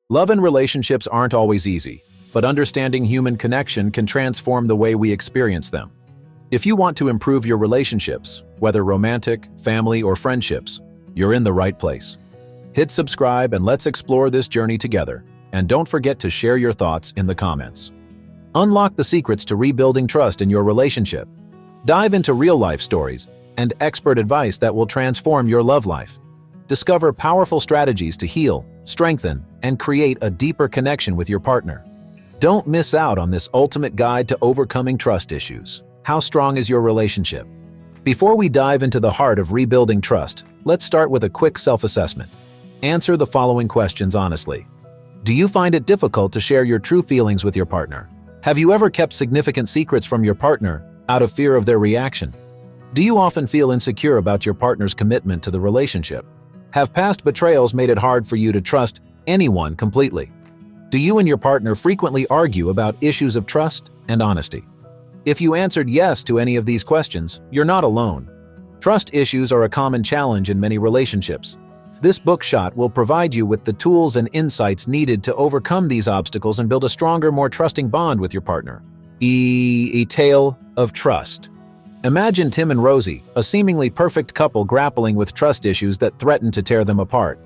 Love and relationships aren't always easy, but understanding human connection can transform the way we experience them. If you want to improve your relationships, whether romantic, family, or friendships, you're in the right place. Hit subscribe and let's explore this journey together. And don't forget to share your thoughts in the comments. Unlock the secrets to rebuilding trust in your relationship. Dive into real-life stories and expert advice that will transform your love life. Discover powerful strategies to heal, strengthen, and create a deeper connection with your partner. Don't miss out on this ultimate guide to overcoming trust issues. How strong is your relationship? Before we dive into the heart of rebuilding trust, let's start with a quick self-assessment. Answer the following questions honestly. Do you find it difficult to share your true feelings with your partner? Have you ever kept significant secrets from your partner out of fear of their reaction? Do you often feel insecure about your partner's commitment to the relationship? Have past betrayals made it hard for you to trust anyone completely? Do you and your partner frequently argue about issues of trust and honesty? If you answered yes to any of these questions, you're not alone. Trust issues are a common challenge in many relationships. This bookshot will provide you with the tools and insights needed to overcome these obstacles and build a stronger, more trusting bond with your partner. A tale of trust. Imagine Tim and Rosie, a seemingly perfect couple grappling with trust issues that threatened to tear them apart.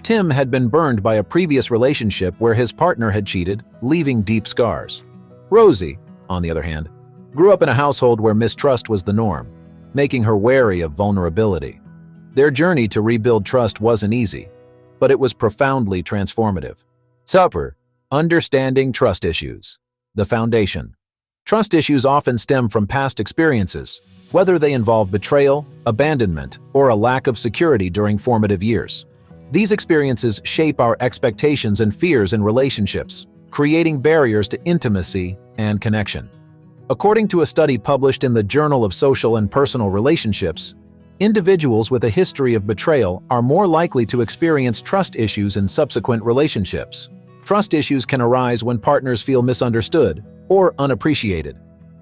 Tim had been burned by a previous relationship where his partner had cheated, leaving deep scars. Rosie, on the other hand, grew up in a household where mistrust was the norm, making her wary of vulnerability. Their journey to rebuild trust wasn't easy, but it was profoundly transformative. Understanding trust issues. The foundation. Trust issues often stem from past experiences, whether they involve betrayal, abandonment, or a lack of security during formative years. These experiences shape our expectations and fears in relationships, creating barriers to intimacy and connection. According to a study published in the Journal of Social and Personal Relationships, individuals with a history of betrayal are more likely to experience trust issues in subsequent relationships. Trust issues can arise when partners feel misunderstood or unappreciated.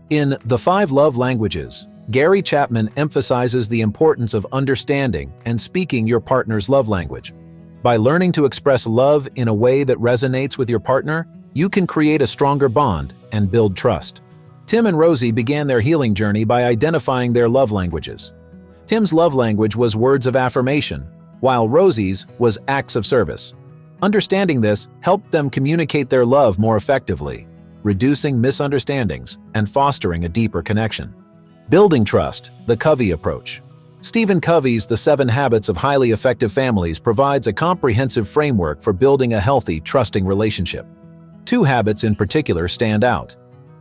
In The 5 Love Languages, Gary Chapman emphasizes the importance of understanding and speaking your partner's love language. By learning to express love in a way that resonates with your partner, you can create a stronger bond and build trust. Tim and Rosie began their healing journey by identifying their love languages. Tim's love language was words of affirmation, while Rosie's was acts of service. Understanding this helped them communicate their love more effectively, reducing misunderstandings and fostering a deeper connection. Building trust, the Covey approach. Stephen Covey's The 7 Habits of Highly Effective Families provides a comprehensive framework for building a healthy, trusting relationship. 2 habits in particular stand out.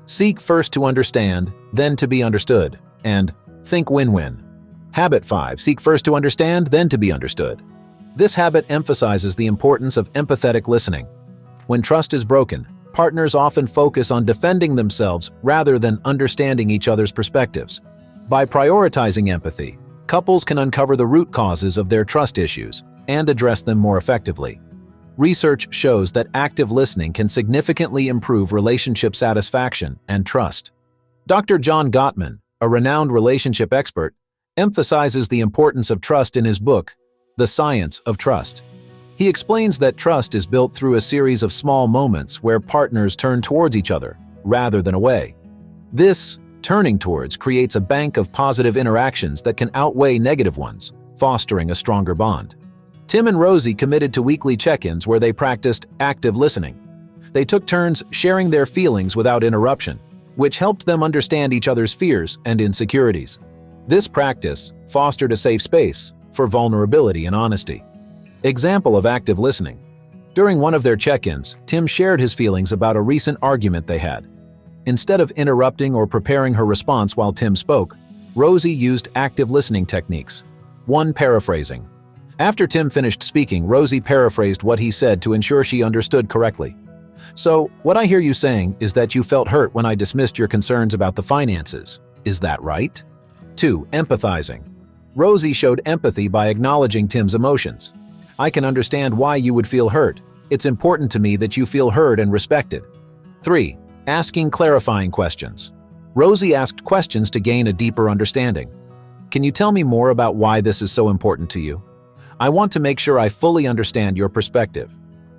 Seek first to understand, then to be understood, and think win-win. Habit 5. Seek first to understand, then to be understood. This habit emphasizes the importance of empathetic listening. When trust is broken, partners often focus on defending themselves rather than understanding each other's perspectives. By prioritizing empathy, couples can uncover the root causes of their trust issues and address them more effectively. Research shows that active listening can significantly improve relationship satisfaction and trust. Dr. John Gottman, a renowned relationship expert, emphasizes the importance of trust in his book, The Science of Trust. He explains that trust is built through a series of small moments where partners turn towards each other, rather than away. This turning towards creates a bank of positive interactions that can outweigh negative ones, fostering a stronger bond. Tim and Rosie committed to weekly check-ins where they practiced active listening. They took turns sharing their feelings without interruption, which helped them understand each other's fears and insecurities. This practice fostered a safe space for vulnerability and honesty. Example of active listening. During one of their check-ins, Tim shared his feelings about a recent argument they had. Instead of interrupting or preparing her response while Tim spoke, Rosie used active listening techniques. 1. Paraphrasing. After Tim finished speaking, Rosie paraphrased what he said to ensure she understood correctly. "So, what I hear you saying is that you felt hurt when I dismissed your concerns about the finances. Is that right?" 2. Empathizing. Rosie showed empathy by acknowledging Tim's emotions. "I can understand why you would feel hurt. It's important to me that you feel heard and respected." 3. Asking clarifying questions. Rosie asked questions to gain a deeper understanding. "Can you tell me more about why this is so important to you? I want to make sure I fully understand your perspective."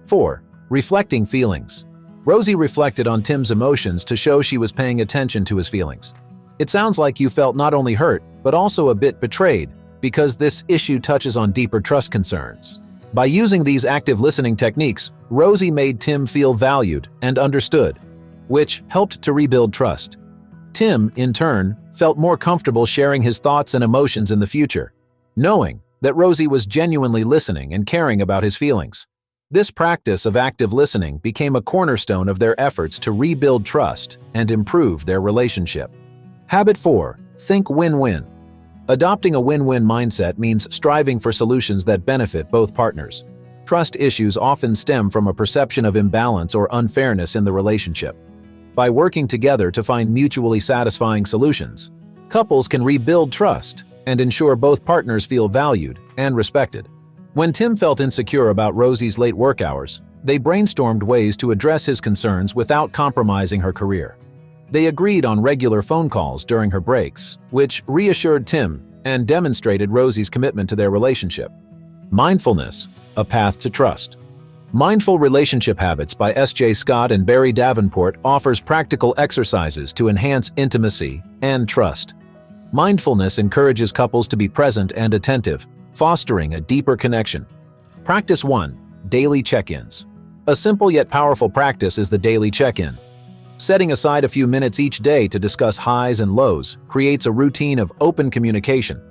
4. Reflecting feelings. Rosie reflected on Tim's emotions to show she was paying attention to his feelings. It sounds like you felt not only hurt, but also a bit betrayed, because this issue touches on deeper trust concerns. By using these active listening techniques, Rosie made Tim feel valued and understood, which helped to rebuild trust. Tim, in turn, felt more comfortable sharing his thoughts and emotions in the future, knowing that Rosie was genuinely listening and caring about his feelings. This practice of active listening became a cornerstone of their efforts to rebuild trust and improve their relationship. Habit 4. Think win-win. Adopting a win-win mindset means striving for solutions that benefit both partners. Trust issues often stem from a perception of imbalance or unfairness in the relationship. By working together to find mutually satisfying solutions, couples can rebuild trust and ensure both partners feel valued and respected. When Tim felt insecure about Rosie's late work hours, they brainstormed ways to address his concerns without compromising her career. They agreed on regular phone calls during her breaks, which reassured Tim and demonstrated Rosie's commitment to their relationship. Mindfulness, a path to trust. Mindful Relationship Habits by S.J. Scott and Barry Davenport offers practical exercises to enhance intimacy and trust. Mindfulness encourages couples to be present and attentive, fostering a deeper connection. Practice 1. Daily check-ins. A simple yet powerful practice is the daily check-in. Setting aside a few minutes each day to discuss highs and lows creates a routine of open communication.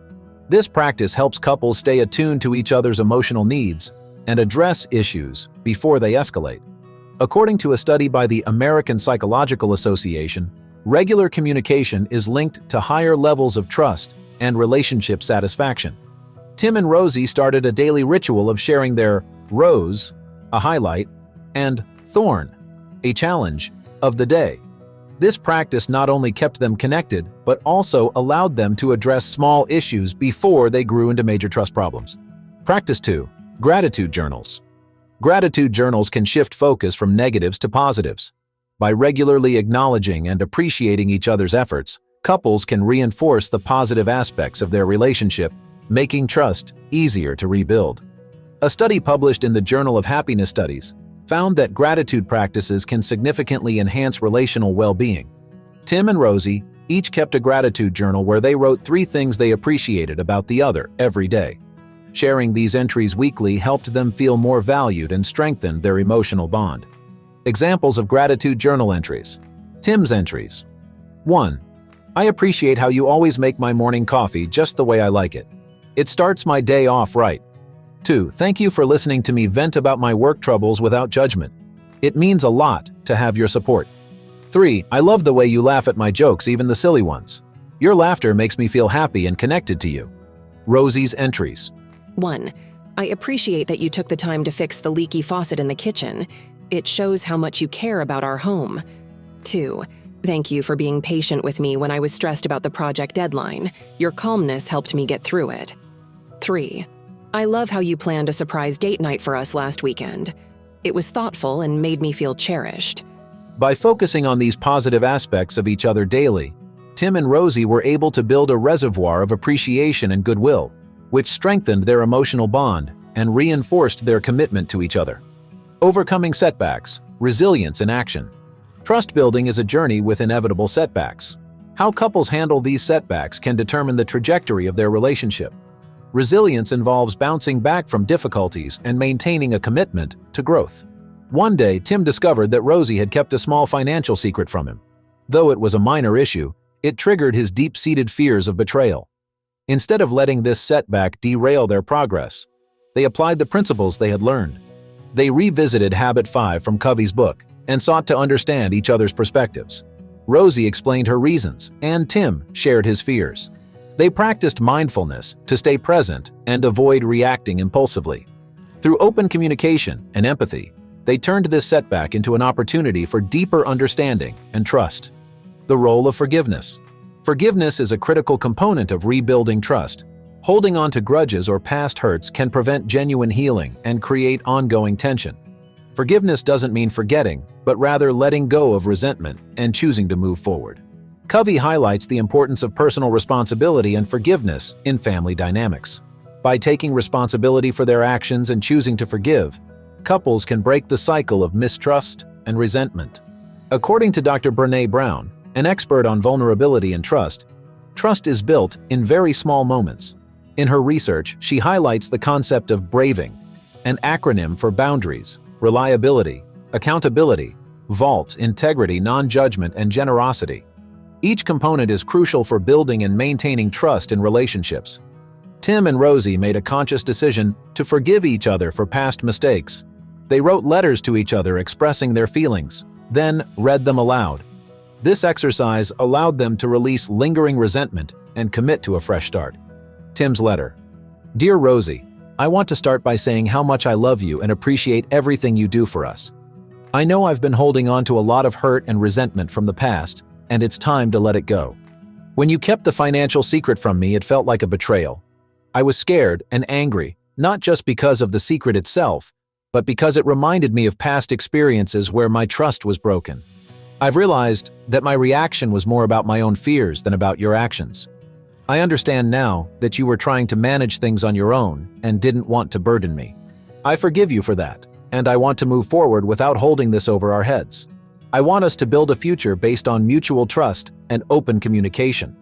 This practice helps couples stay attuned to each other's emotional needs and address issues before they escalate. According to a study by the American Psychological Association, regular communication is linked to higher levels of trust and relationship satisfaction. Tim and Rosie started a daily ritual of sharing their rose, a highlight, and thorn, a challenge, of the day. This practice not only kept them connected, but also allowed them to address small issues before they grew into major trust problems. Practice 2. Gratitude journals. Gratitude journals can shift focus from negatives to positives. By regularly acknowledging and appreciating each other's efforts, couples can reinforce the positive aspects of their relationship, making trust easier to rebuild. A study published in the Journal of Happiness Studies found that gratitude practices can significantly enhance relational well-being. Tim and Rosie each kept a gratitude journal where they wrote 3 things they appreciated about the other every day. Sharing these entries weekly helped them feel more valued and strengthened their emotional bond. Examples of gratitude journal entries. Tim's entries. 1. I appreciate how you always make my morning coffee just the way I like it. It starts my day off right. 2. Thank you for listening to me vent about my work troubles without judgment. It means a lot to have your support. 3. I love the way you laugh at my jokes, even the silly ones. Your laughter makes me feel happy and connected to you. Rosie's entries. 1. I appreciate that you took the time to fix the leaky faucet in the kitchen. It shows how much you care about our home. 2. Thank you for being patient with me when I was stressed about the project deadline. Your calmness helped me get through it. 3. I love how you planned a surprise date night for us last weekend. It was thoughtful and made me feel cherished. By focusing on these positive aspects of each other daily, Tim and Rosie were able to build a reservoir of appreciation and goodwill, which strengthened their emotional bond and reinforced their commitment to each other. Overcoming setbacks, resilience in action. Trust building is a journey with inevitable setbacks. How couples handle these setbacks can determine the trajectory of their relationship. Resilience involves bouncing back from difficulties and maintaining a commitment to growth. One day, Tim discovered that Rosie had kept a small financial secret from him. Though it was a minor issue, it triggered his deep-seated fears of betrayal. Instead of letting this setback derail their progress, they applied the principles they had learned. They revisited Habit 5 from Covey's book and sought to understand each other's perspectives. Rosie explained her reasons, and Tim shared his fears. They practiced mindfulness to stay present and avoid reacting impulsively. Through open communication and empathy, they turned this setback into an opportunity for deeper understanding and trust. The role of forgiveness. Forgiveness is a critical component of rebuilding trust. Holding on to grudges or past hurts can prevent genuine healing and create ongoing tension. Forgiveness doesn't mean forgetting, but rather letting go of resentment and choosing to move forward. Covey highlights the importance of personal responsibility and forgiveness in family dynamics. By taking responsibility for their actions and choosing to forgive, couples can break the cycle of mistrust and resentment. According to Dr. Brené Brown, an expert on vulnerability and trust, trust is built in very small moments. In her research, she highlights the concept of braving, an acronym for boundaries, reliability, accountability, vault, integrity, non-judgment, and generosity. Each component is crucial for building and maintaining trust in relationships. Tim and Rosie made a conscious decision to forgive each other for past mistakes. They wrote letters to each other expressing their feelings, then read them aloud. This exercise allowed them to release lingering resentment and commit to a fresh start. Tim's letter. Dear Rosie, I want to start by saying how much I love you and appreciate everything you do for us. I know I've been holding on to a lot of hurt and resentment from the past, and it's time to let it go. When you kept the financial secret from me, it felt like a betrayal. I was scared and angry, not just because of the secret itself, but because it reminded me of past experiences where my trust was broken. I've realized that my reaction was more about my own fears than about your actions. I understand now that you were trying to manage things on your own and didn't want to burden me. I forgive you for that, and I want to move forward without holding this over our heads. I want us to build a future based on mutual trust and open communication.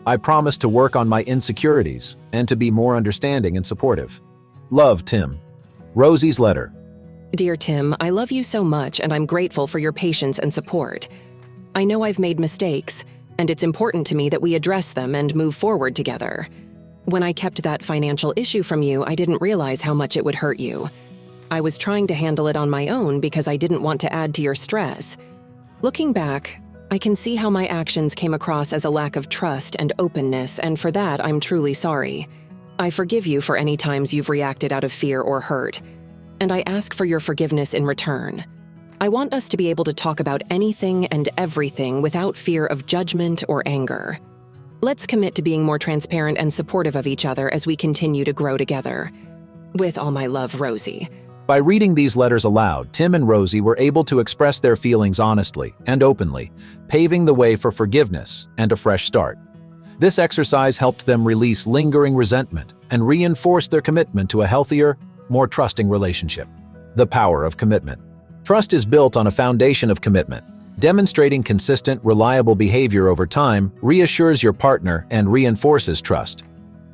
I promise to work on my insecurities and to be more understanding and supportive. Love, Tim. Rosie's letter. Dear Tim, I love you so much and I'm grateful for your patience and support. I know I've made mistakes, and it's important to me that we address them and move forward together. When I kept that financial issue from you, I didn't realize how much it would hurt you. I was trying to handle it on my own because I didn't want to add to your stress. Looking back, I can see how my actions came across as a lack of trust and openness, and for that, I'm truly sorry. I forgive you for any times you've reacted out of fear or hurt, and I ask for your forgiveness in return. I want us to be able to talk about anything and everything without fear of judgment or anger. Let's commit to being more transparent and supportive of each other as we continue to grow together. With all my love, Rosie. By reading these letters aloud, Tim and Rosie were able to express their feelings honestly and openly, paving the way for forgiveness and a fresh start. This exercise helped them release lingering resentment and reinforce their commitment to a healthier, more trusting relationship. The power of commitment. Trust is built on a foundation of commitment. Demonstrating consistent, reliable behavior over time reassures your partner and reinforces trust.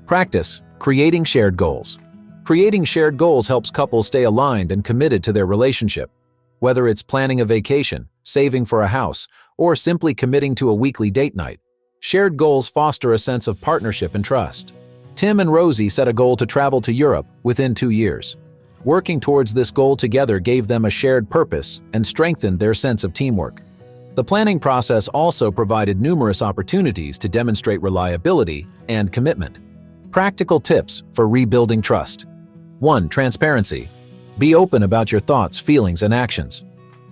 Practice creating shared goals. Creating shared goals helps couples stay aligned and committed to their relationship. Whether it's planning a vacation, saving for a house, or simply committing to a weekly date night, shared goals foster a sense of partnership and trust. Tim and Rosie set a goal to travel to Europe within 2 years. Working towards this goal together gave them a shared purpose and strengthened their sense of teamwork. The planning process also provided numerous opportunities to demonstrate reliability and commitment. Practical tips for rebuilding trust. 1. Transparency. Be open about your thoughts, feelings, and actions.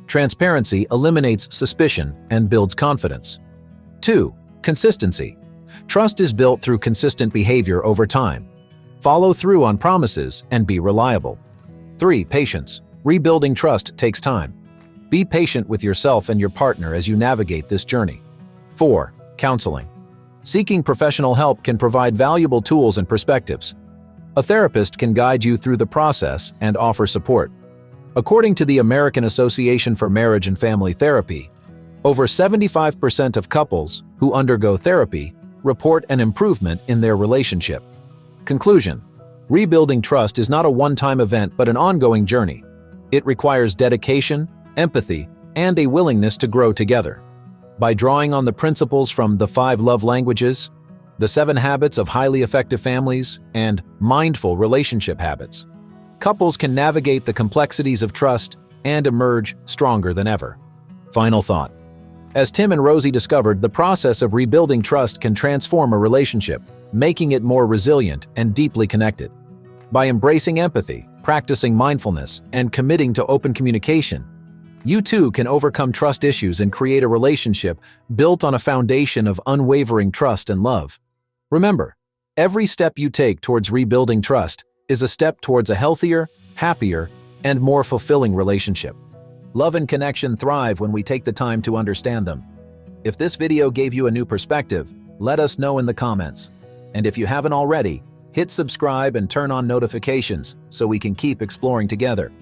Transparency eliminates suspicion and builds confidence. 2. Consistency. Trust is built through consistent behavior over time. Follow through on promises and be reliable. 3. Patience. Rebuilding trust takes time. Be patient with yourself and your partner as you navigate this journey. 4. Counseling. Seeking professional help can provide valuable tools and perspectives. A therapist can guide you through the process and offer support. According to the American Association for Marriage and Family Therapy, over 75% of couples who undergo therapy report an improvement in their relationship. Conclusion. Rebuilding trust is not a one-time event but an ongoing journey. It requires dedication, empathy, and a willingness to grow together. By drawing on the principles from the 5 love languages, the 7 habits of highly effective families, and mindful relationship habits, couples can navigate the complexities of trust and emerge stronger than ever. Final thought. As Tim and Rosie discovered, the process of rebuilding trust can transform a relationship, making it more resilient and deeply connected. By embracing empathy, practicing mindfulness, and committing to open communication, you too can overcome trust issues and create a relationship built on a foundation of unwavering trust and love. Remember, every step you take towards rebuilding trust is a step towards a healthier, happier, and more fulfilling relationship. Love and connection thrive when we take the time to understand them. If this video gave you a new perspective, let us know in the comments. And if you haven't already, hit subscribe and turn on notifications so we can keep exploring together.